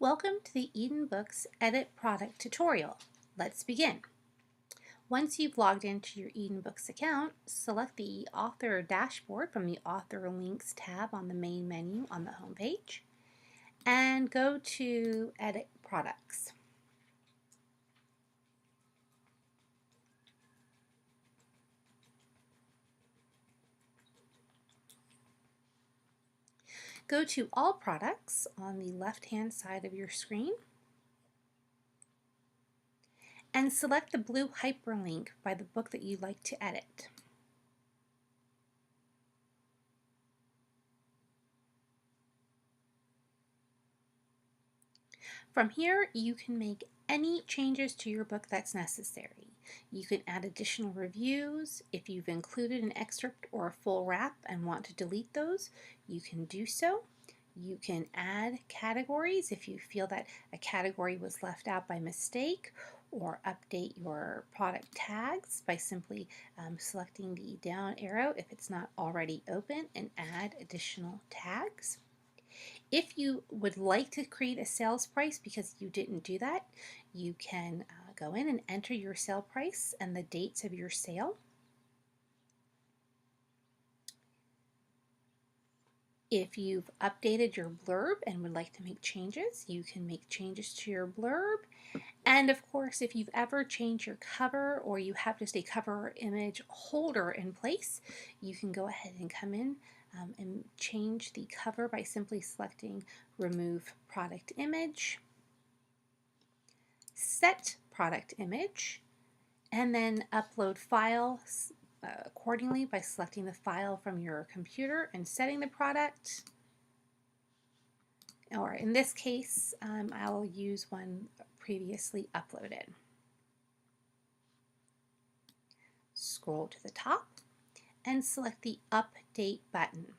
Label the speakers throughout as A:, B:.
A: Welcome to the Eden Books Edit Product tutorial. Let's begin. Once you've logged into your Eden Books account, select the Author dashboard from the Author Links tab on the main menu on the home page and go to Edit Products. Go to All Products on the left-hand side of your screen and select the blue hyperlink by the book that you'd like to edit. From here, you can make any changes to your book that's necessary. You can add additional reviews. If you've included an excerpt or a full wrap and want to delete those, you can do so. You can add categories if you feel that a category was left out by mistake, or update your product tags by simply selecting the down arrow if it's not already open and add additional tags. If you would like to create a sales price because you didn't do that, you can go in and enter your sale price and the dates of your sale. If you've updated your blurb and would like to make changes, you can make changes to your blurb. And of course, if you've ever changed your cover or you have just a cover image holder in place, you can go ahead and come in and change the cover by simply selecting Remove Product Image, Set Product Image, and then upload files accordingly by selecting the file from your computer and setting the product. Or in this case, I'll use one previously uploaded. Scroll to the top and select the Update button.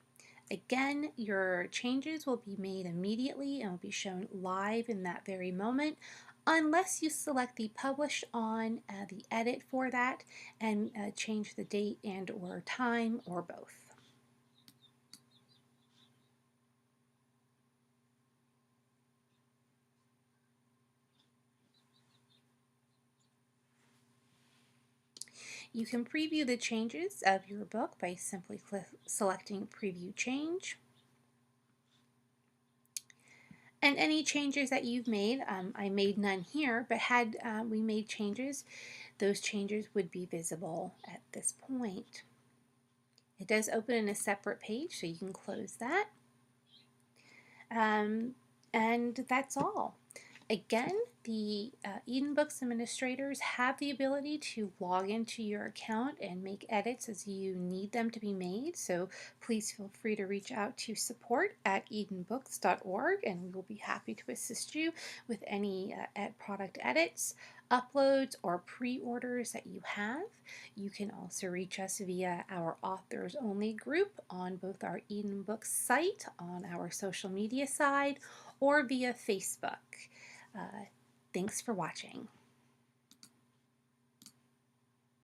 A: Again, your changes will be made immediately and will be shown live in that very moment, unless you select the Publish On, the edit for that, and change the date and or time or both. You can preview the changes of your book by simply selecting Preview Change. And any changes that you've made, I made none here, but had we made changes, those changes would be visible at this point. It does open in a separate page, so you can close that. And that's all. Again, the Eden Books administrators have the ability to log into your account and make edits as you need them to be made, so please feel free to reach out to support@edenbooks.org and we will be happy to assist you with any product edits, uploads, or pre-orders that you have. You can also reach us via our Authors Only group on both our Eden Books site, on our social media side, or via Facebook. Thanks for watching.